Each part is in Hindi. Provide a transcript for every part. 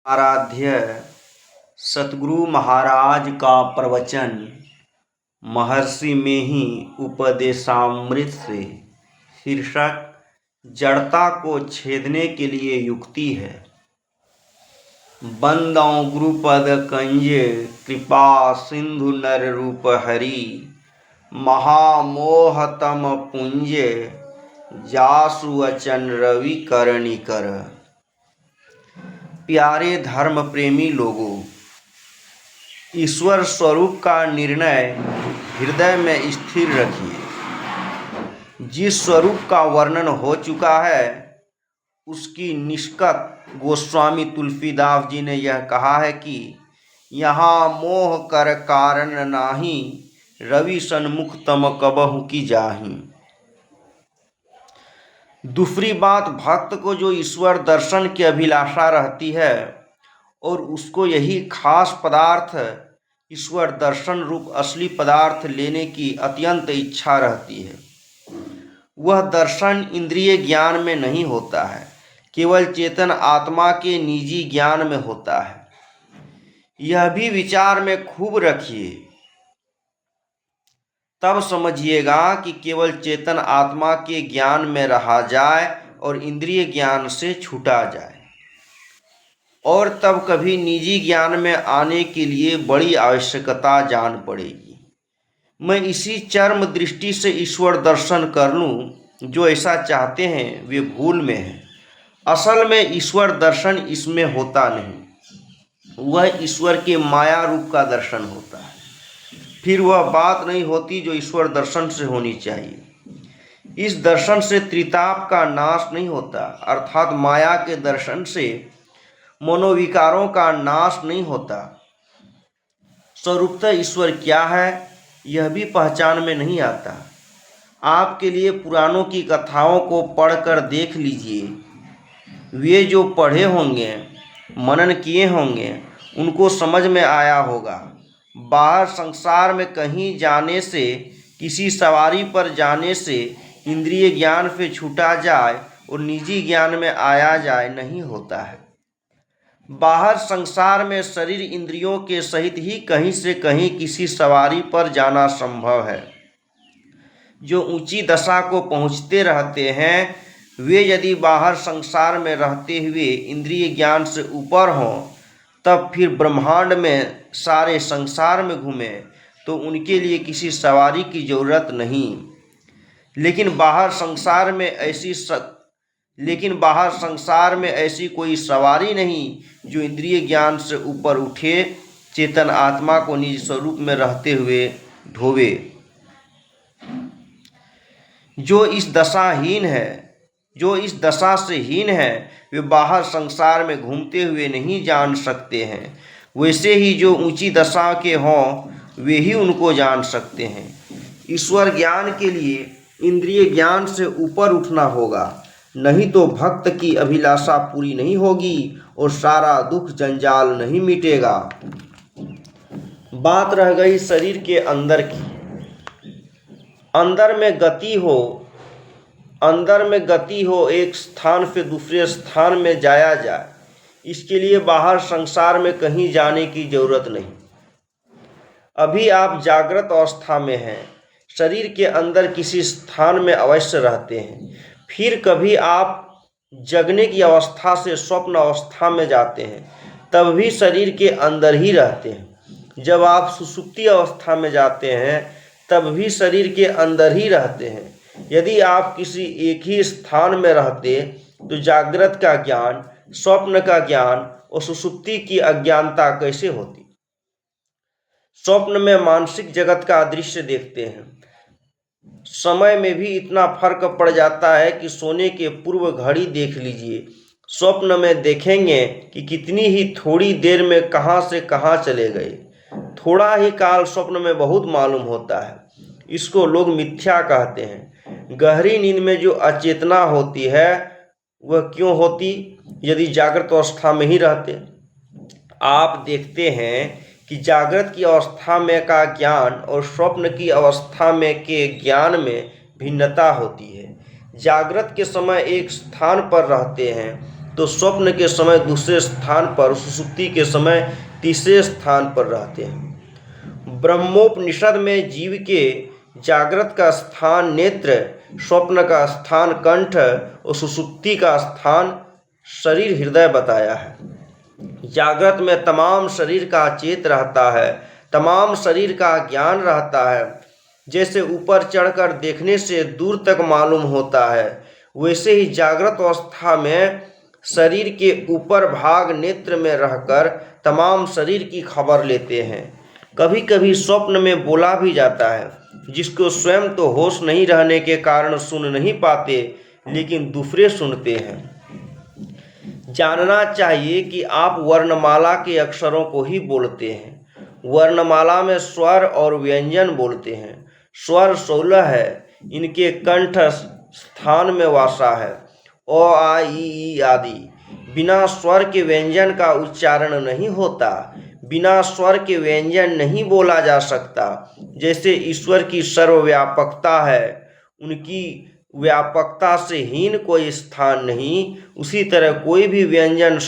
आराध्य सतगुरु महाराज का प्रवचन महर्षि में ही उपदेशामृत से शीर्षक जड़ता को छेदने के लिए युक्ति है। बंदौ गुरुपद कंजे कृपा सिंधु नर रूप हरि महामोहतम पुंजे जासु वचन रवि करणी कर। प्यारे धर्म प्रेमी लोगों, ईश्वर स्वरूप का निर्णय हृदय में स्थिर रखिए। जिस स्वरूप का वर्णन हो चुका है उसकी निष्कत गोस्वामी तुलसीदास जी ने यह कहा है कि यहाँ मोह कर कारण नाही रवि सन्मुख तम कबहु की जाही। दूसरी बात, भक्त को जो ईश्वर दर्शन की अभिलाषा रहती है और उसको यही खास पदार्थ ईश्वर दर्शन रूप असली पदार्थ लेने की अत्यंत इच्छा रहती है, वह दर्शन इंद्रिय ज्ञान में नहीं होता है, केवल चेतन आत्मा के निजी ज्ञान में होता है। यह भी विचार में खूब रखिए, तब समझिएगा कि केवल चेतन आत्मा के ज्ञान में रहा जाए और इंद्रिय ज्ञान से छूटा जाए, और तब कभी निजी ज्ञान में आने के लिए बड़ी आवश्यकता जान पड़ेगी। मैं इसी चरम दृष्टि से ईश्वर दर्शन कर लूँ, जो ऐसा चाहते हैं वे भूल में हैं। असल में ईश्वर दर्शन इसमें होता नहीं, वह ईश्वर के माया रूप का दर्शन होता है। फिर वह बात नहीं होती जो ईश्वर दर्शन से होनी चाहिए। इस दर्शन से त्रिताप का नाश नहीं होता, अर्थात माया के दर्शन से मनोविकारों का नाश नहीं होता। स्वरूपतः ईश्वर क्या है यह भी पहचान में नहीं आता। आपके लिए पुराणों की कथाओं को पढ़कर देख लीजिए। वे जो पढ़े होंगे, मनन किए होंगे, उनको समझ में आया होगा। बाहर संसार में कहीं जाने से, किसी सवारी पर जाने से इंद्रिय ज्ञान से छूटा जाए और निजी ज्ञान में आया जाए नहीं होता है। बाहर संसार में शरीर इंद्रियों के सहित ही कहीं से कहीं किसी सवारी पर जाना संभव है। जो ऊंची दशा को पहुंचते रहते हैं वे यदि बाहर संसार में रहते हुए इंद्रिय ज्ञान से ऊपर हों, तब फिर ब्रह्मांड में सारे संसार में घूमें तो उनके लिए किसी सवारी की जरूरत नहीं। लेकिन बाहर संसार में ऐसी कोई सवारी नहीं जो इंद्रिय ज्ञान से ऊपर उठे, चेतन आत्मा को निज स्वरूप में रहते हुए ढोवे। जो इस दशा से हीन है वे बाहर संसार में घूमते हुए नहीं जान सकते हैं। वैसे ही जो ऊंची दशा के हों वे ही उनको जान सकते हैं। ईश्वर ज्ञान के लिए इंद्रिय ज्ञान से ऊपर उठना होगा, नहीं तो भक्त की अभिलाषा पूरी नहीं होगी और सारा दुख जंजाल नहीं मिटेगा। बात रह गई शरीर के अंदर की। अंदर में गति हो, एक स्थान से दूसरे स्थान में जाया जाए, इसके लिए बाहर संसार में कहीं जाने की जरूरत नहीं। अभी आप जागृत अवस्था में हैं, शरीर के अंदर किसी स्थान में अवश्य रहते हैं। फिर कभी आप जगने की अवस्था से स्वप्न अवस्था में जाते हैं, तब भी शरीर के अंदर ही रहते हैं। जब आप सुषुप्ति अवस्था में जाते हैं तब भी शरीर के अंदर ही रहते हैं। यदि आप किसी एक ही स्थान में रहते तो जागृत का ज्ञान, स्वप्न का ज्ञान और सुषुप्ति की अज्ञानता कैसे होती। स्वप्न में मानसिक जगत का दृश्य देखते हैं, समय में भी इतना फर्क पड़ जाता है कि सोने के पूर्व घड़ी देख लीजिए। स्वप्न में देखेंगे कि कितनी ही थोड़ी देर में कहाँ से कहाँ चले गए। थोड़ा ही काल स्वप्न में बहुत मालूम होता है। इसको लोग मिथ्या कहते हैं। गहरी नींद में जो अचेतना होती है वह क्यों होती यदि जागृत अवस्था में ही रहते। आप देखते हैं कि जागृत की अवस्था में का ज्ञान और स्वप्न की अवस्था में के ज्ञान में भिन्नता होती है। जागृत के समय एक स्थान पर रहते हैं तो स्वप्न के समय दूसरे स्थान पर, सुषुप्ति के समय तीसरे स्थान पर रहते हैं। ब्रह्मोपनिषद में जीव के जागृत का स्थान नेत्र, स्वप्न का स्थान कंठ और सुषुप्ति का स्थान शरीर हृदय बताया है। जागृत में तमाम शरीर का चेत रहता है, तमाम शरीर का ज्ञान रहता है। जैसे ऊपर चढ़कर देखने से दूर तक मालूम होता है, वैसे ही जागृत अवस्था में शरीर के ऊपर भाग नेत्र में रहकर तमाम शरीर की खबर लेते हैं। कभी कभी स्वप्न में बोला भी जाता है, जिसको स्वयं तो होश नहीं रहने के कारण सुन नहीं पाते, लेकिन दूसरे सुनते हैं। जानना चाहिए कि आप वर्णमाला के अक्षरों को ही बोलते हैं। वर्णमाला में स्वर और व्यंजन बोलते हैं। स्वर 16 है, इनके कंठ स्थान में वासा है, अ आ ई आदि। बिना स्वर के व्यंजन का उच्चारण नहीं होता, बिना स्वर के व्यंजन नहीं बोला जा सकता। जैसे ईश्वर की सर्वव्यापकता है, उनकी व्यापकता से हीन कोई स्थान नहीं, उसी तरह कोई भी व्यंजन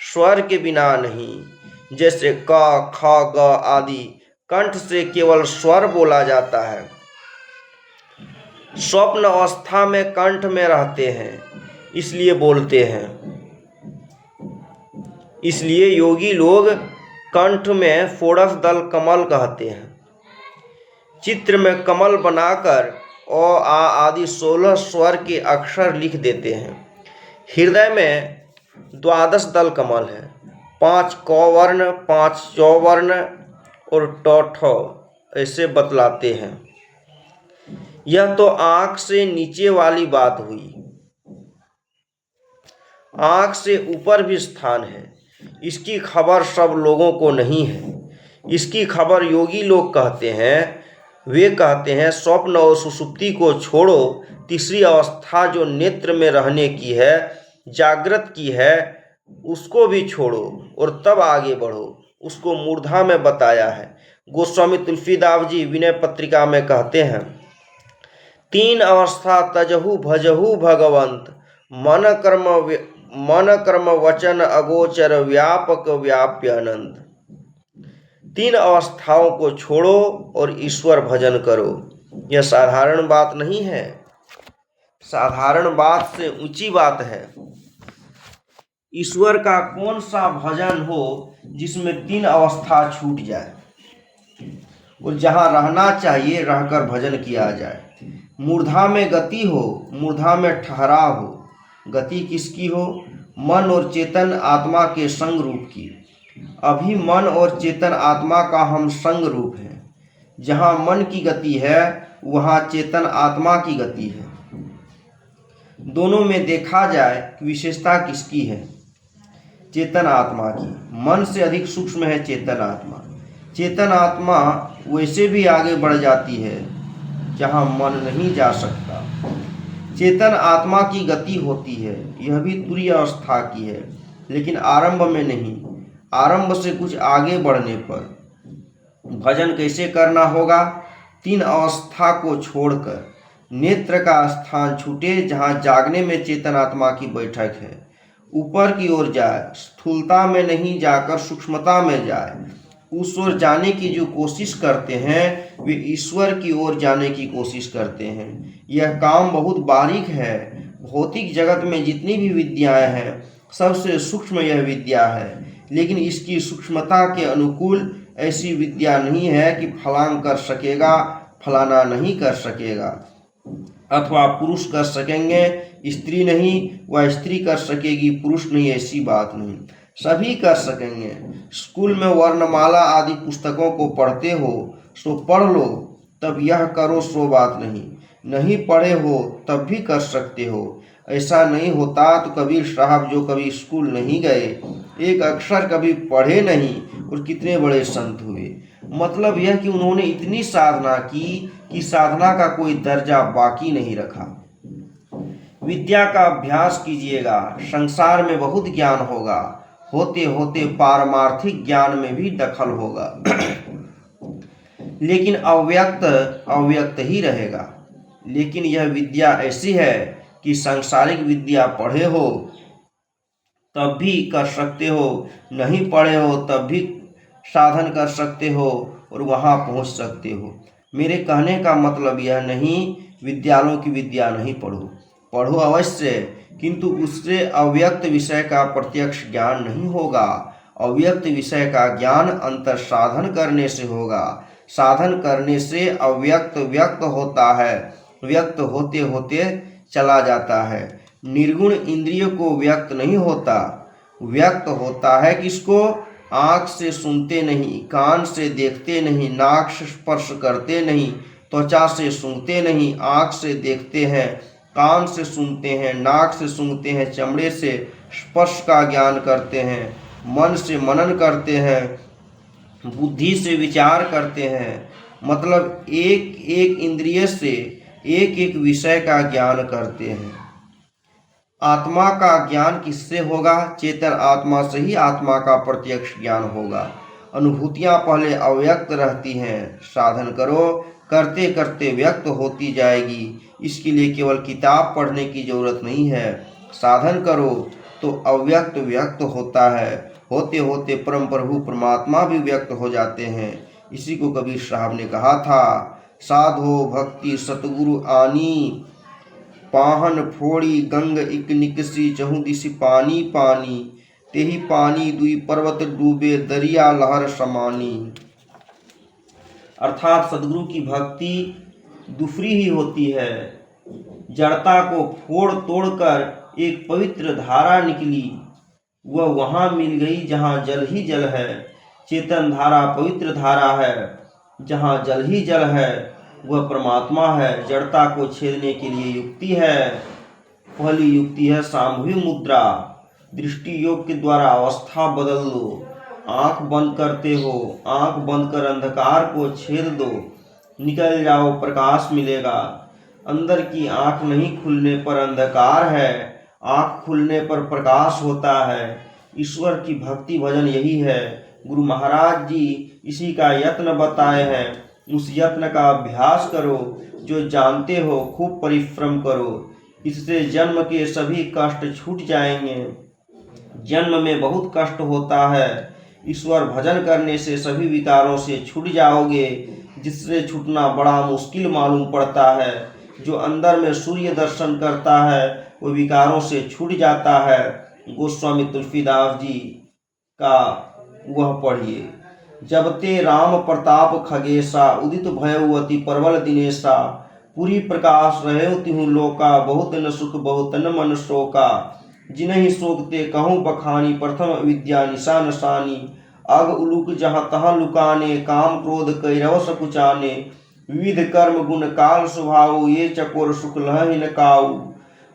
स्वर के बिना नहीं। जैसे क ख ग आदि कंठ से केवल स्वर बोला जाता है। स्वप्न अवस्था में कंठ में रहते हैं, इसलिए बोलते हैं। इसलिए योगी लोग कंठ में षोडश दल कमल कहते हैं। चित्र में कमल बनाकर अ आ आदि 16 स्वर के अक्षर लिख देते हैं। हृदय में 12 दल कमल है, 5 क वर्ण, 5 चौ वर्ण और ठ ऐसे बतलाते हैं। यह तो आंख से नीचे वाली बात हुई। आंख से ऊपर भी स्थान है, इसकी खबर सब लोगों को नहीं है। इसकी खबर योगी लोग कहते हैं। वे कहते हैं स्वप्न और सुषुप्ति को छोड़ो, तीसरी अवस्था जो नेत्र में रहने की है, जागृत की है, उसको भी छोड़ो और तब आगे बढ़ो। उसको मूर्धा में बताया है। गोस्वामी तुलसीदास जी विनय पत्रिका में कहते हैं, 3 अवस्था तजहु भजहु भगवंत, मन कर्म वचन अगोचर व्यापक व्याप्य अनंत। 3 अवस्थाओं को छोड़ो और ईश्वर भजन करो। यह साधारण बात नहीं है, साधारण बात से ऊंची बात है। ईश्वर का कौन सा भजन हो जिसमें 3 अवस्था छूट जाए और जहाँ रहना चाहिए रहकर भजन किया जाए। मूर्धा में गति हो, मूर्धा में ठहराव हो। गति किसकी हो? मन और चेतन आत्मा के संग रूप की। अभी मन और चेतन आत्मा का हम संग रूप है। जहाँ मन की गति है वहाँ चेतन आत्मा की गति है। दोनों में देखा जाए कि विशेषता किसकी है? चेतन आत्मा की। मन से अधिक सूक्ष्म है चेतन आत्मा। चेतन आत्मा वैसे भी आगे बढ़ जाती है जहाँ मन नहीं जा सकता। चेतन आत्मा की गति होती है, यह भी तुरीय अवस्था की है, लेकिन आरंभ में नहीं। आरंभ से कुछ आगे बढ़ने पर भजन कैसे करना होगा? 3 अवस्था को छोड़कर नेत्र का स्थान छूटे, जहाँ जागने में चेतन आत्मा की बैठक है। ऊपर की ओर जाए, स्थूलता में नहीं जाकर सूक्ष्मता में जाए। उस ओर जाने की जो कोशिश करते हैं वे ईश्वर की ओर जाने की कोशिश करते हैं। यह काम बहुत बारीक है। भौतिक जगत में जितनी भी विद्याएं हैं, सबसे सूक्ष्म यह विद्या है, लेकिन इसकी सूक्ष्मता के अनुकूल ऐसी विद्या नहीं है कि फलांग कर सकेगा, फलाना नहीं कर सकेगा, अथवा पुरुष कर सकेंगे, स्त्री नहीं, वह स्त्री कर सकेगी, पुरुष नहीं, ऐसी बात नहीं। सभी कर सकेंगे। स्कूल में वर्णमाला आदि पुस्तकों को पढ़ते हो सो पढ़ लो, तब यह करो सो बात नहीं। नहीं पढ़े हो तब भी कर सकते हो। ऐसा नहीं होता तो कबीर साहब जो कभी स्कूल नहीं गए, एक अक्षर कभी पढ़े नहीं, और कितने बड़े संत हुए। मतलब यह कि उन्होंने इतनी साधना की कि साधना का कोई दर्जा बाकी नहीं रखा। विद्या का अभ्यास कीजिएगा, संसार में बहुत ज्ञान होगा, होते होते पारमार्थिक ज्ञान में भी दखल होगा लेकिन अव्यक्त ही रहेगा। लेकिन यह विद्या ऐसी है कि सांसारिक विद्या पढ़े हो तब भी कर सकते हो, नहीं पढ़े हो तब भी साधन कर सकते हो और वहाँ पहुँच सकते हो। मेरे कहने का मतलब यह नहीं विद्यालयों की विद्या नहीं पढ़ो, पढ़ो अवश्य, किंतु उससे अव्यक्त विषय का प्रत्यक्ष ज्ञान नहीं होगा। अव्यक्त विषय का ज्ञान अंतर साधन करने से होगा। साधन करने से अव्यक्त व्यक्त होता है, व्यक्त होते होते चला जाता है। निर्गुण इंद्रिय को व्यक्त नहीं होता, व्यक्त होता है किसको? आँख से सुनते नहीं, कान से देखते नहीं, नाक से स्पर्श करते नहीं, त्वचा से सूंघते नहीं, आँख से देखते हैं, कान से सुनते हैं, नाक से सूंघते हैं, चमड़े से स्पर्श का ज्ञान करते हैं, मन से मनन करते हैं, बुद्धि से विचार करते हैं। मतलब एक एक इंद्रिय से एक एक विषय का ज्ञान करते हैं। आत्मा का ज्ञान किससे होगा? चेतन आत्मा से ही आत्मा का प्रत्यक्ष ज्ञान होगा। अनुभूतियां पहले अव्यक्त रहती हैं, साधन करो, करते करते व्यक्त होती जाएगी। इसके लिए केवल किताब पढ़ने की जरूरत नहीं है, साधन करो तो अव्यक्त व्यक्त होता है, होते होते परम प्रभु परमात्मा भी व्यक्त हो जाते हैं। इसी को कबीर साहब ने कहा था, साधो भक्ति सतगुरु आनी, पाहन फोड़ी गंग इक निकसी, चहु दिशि पानी पानी, तेही पानी दुई पर्वत डूबे, दरिया लहर समानी। अर्थात सदगुरु की भक्ति दूसरी ही होती है। जड़ता को फोड़ तोड़कर एक पवित्र धारा निकली, वह वहाँ मिल गई जहाँ जल ही जल है। चेतन धारा पवित्र धारा है, जहाँ जल ही जल है वह परमात्मा है। जड़ता को छेदने के लिए युक्ति है। पहली युक्ति है सामूहिक मुद्रा। दृष्टि योग के द्वारा अवस्था बदल दो। आंख बंद करते हो, आंख बंद कर अंधकार को छेद दो, निकल जाओ, प्रकाश मिलेगा। अंदर की आंख नहीं खुलने पर अंधकार है, आंख खुलने पर प्रकाश होता है। ईश्वर की भक्ति भजन यही है। गुरु महाराज जी इसी का यत्न बताए हैं। उस यत्न का अभ्यास करो, जो जानते हो खूब परिश्रम करो। इससे जन्म के सभी कष्ट छूट जाएंगे। जन्म में बहुत कष्ट होता है, ईश्वर भजन करने से सभी विकारों से छूट जाओगे, जिससे छूटना बड़ा मुश्किल मालूम पड़ता है। जो अंदर में सूर्य दर्शन करता है वो विकारों से छूट जाता है। गोस्वामी तुलसीदास जी का वह पढ़िए। जब ते राम प्रताप खगेशा, उदित भयवती परवल दिनेशा, पूरी प्रकाश रहे तिहु लोका, बहुत न सुख बहुत न मन शोका। जिन्हि शोकते कहूँ बखानी, प्रथम विद्या निशा नशानी। अग उलूक जहाँ तहाँ लुकाने, काम क्रोध कैरव सकुचाने। विविध कर्म गुण काल स्वभाव, ये चकोर सुख लह न काऊ।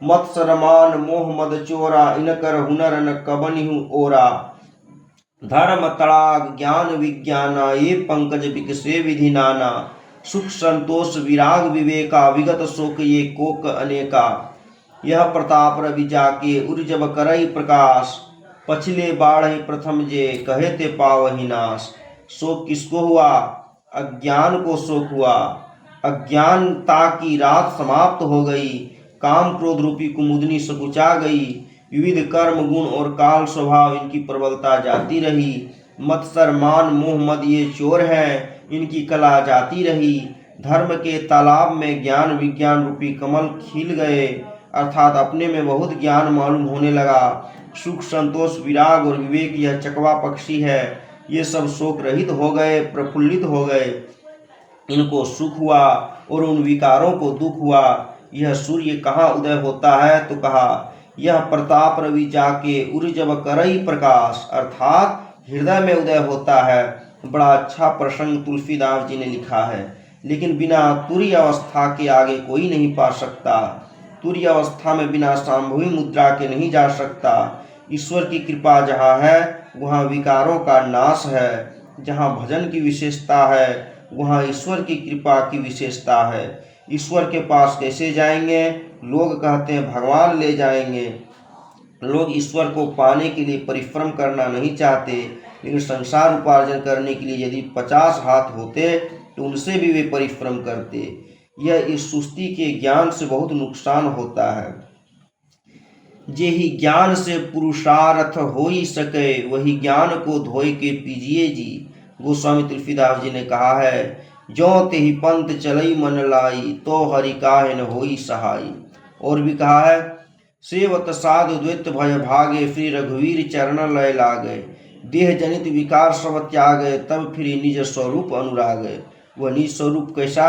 मत सरमान मोह मद चोरा, इनकर हुनर न कबनिहु ओरा। धर्म तड़ाग ज्ञान विज्ञाना, ये पंकज विकसे विधि नाना। सुख संतोष विराग विवेका, विगत शोक ये कोक अनेका। यह प्रताप रवि जाके उर जब करई प्रकाश, पछले बाढ़ प्रथम जे कहे ते पावहि नाश। शोक किसको हुआ? अज्ञान को शोक हुआ। अज्ञानता की रात समाप्त हो गई, काम क्रोध रूपी कुमुदनी सकुचा गई। विविध कर्म गुण और काल स्वभाव इनकी प्रबलता जाती रही। मत्सर मान मोह मद ये चोर हैं, इनकी कला जाती रही। धर्म के तालाब में ज्ञान विज्ञान रूपी कमल खिल गए, अर्थात अपने में बहुत ज्ञान मालूम होने लगा। सुख संतोष विराग और विवेक यह चकवा पक्षी है, ये सब शोक रहित हो गए, प्रफुल्लित हो गए। इनको सुख हुआ और उन विकारों को दुख हुआ। यह सूर्य कहाँ उदय होता है? तो कहा यह प्रताप रवि जाके उर जब करई प्रकाश, अर्थात हृदय में उदय होता है। बड़ा अच्छा प्रसंग तुलसीदास जी ने लिखा है। लेकिन बिना तुरीय अवस्था के आगे कोई नहीं पा सकता। तुरीय अवस्था में बिना सामूहिक मुद्रा के नहीं जा सकता। ईश्वर की कृपा जहाँ है वहाँ विकारों का नाश है। जहाँ भजन की विशेषता है वहाँ ईश्वर की कृपा की विशेषता है। ईश्वर के पास कैसे जाएंगे? लोग कहते हैं भगवान ले जाएंगे। लोग ईश्वर को पाने के लिए परिश्रम करना नहीं चाहते, लेकिन संसार उपार्जन करने के लिए यदि 50 हाथ होते तो उनसे भी वे परिश्रम करते। यह इस सुस्ती के ज्ञान से बहुत नुकसान होता है। जेहि ज्ञान से पुरुषार्थ होई सके, वही ज्ञान को धोए के पीजिए जी। गोस्वामी तुलसीदास जी ने कहा है, जो तेहि पंथ चलई मन लाई, तो हरि काहे न होई सहाई। और भी कहा है, सेवत साधु द्वैत भय भागे, श्री रघुवीर चरण लय लागे। देह जनित विकार सब त्यागे, तब फिर निज स्वरूप अनुरागे। वह निज स्वरूप कैसा?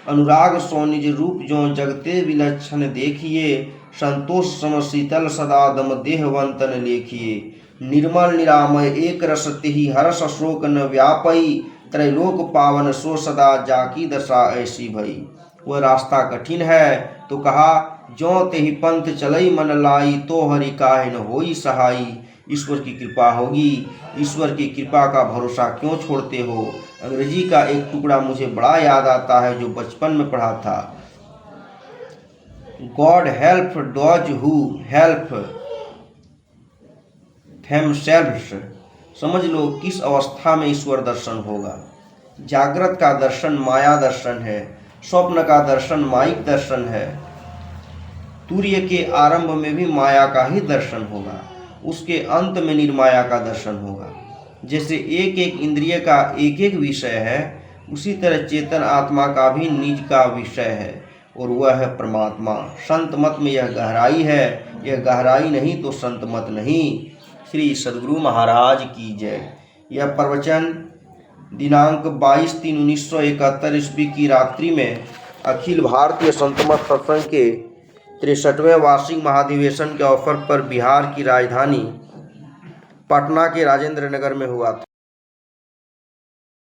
अनुराग सो निज रूप जो जगते विलक्षण देखिए, संतोष सम शीतल सदा दम देहवंतन लेखिए। निर्मल निरामय एक रस तेहि हर्ष शोक न व्यापई, त्रैलोक पावन सो सदा जाकी दशा ऐसी भई। वह रास्ता कठिन है तो कहा, जो तेहि पंथ चलई मन लाई, तो हरि काहे न होई सहाई। ईश्वर की कृपा होगी, ईश्वर की कृपा का भरोसा क्यों छोड़ते हो। अंग्रेजी का एक टुकड़ा मुझे बड़ा याद आता है जो बचपन में पढ़ा था। God help those who help themselves। समझ लो किस अवस्था में ईश्वर दर्शन होगा। जागृत का दर्शन माया दर्शन है, स्वप्न का दर्शन माइक दर्शन है। तूर्य के आरंभ में भी माया का ही दर्शन होगा, उसके अंत में निर्माया का दर्शन होगा। जैसे एक एक इंद्रिय का एक एक विषय है, उसी तरह चेतन आत्मा का भी निज का विषय है, और वह है परमात्मा। संत मत में यह गहराई है, यह गहराई नहीं तो संत मत नहीं। श्री सद्गुरु महाराज की जय। यह प्रवचन दिनांक 22/3/1971 ईस्वी की रात्रि में अखिल भारतीय संत मत सत्संग के 63वें वार्षिक महाधिवेशन के अवसर पर बिहार की राजधानी पटना के राजेंद्र नगर में हुआ था।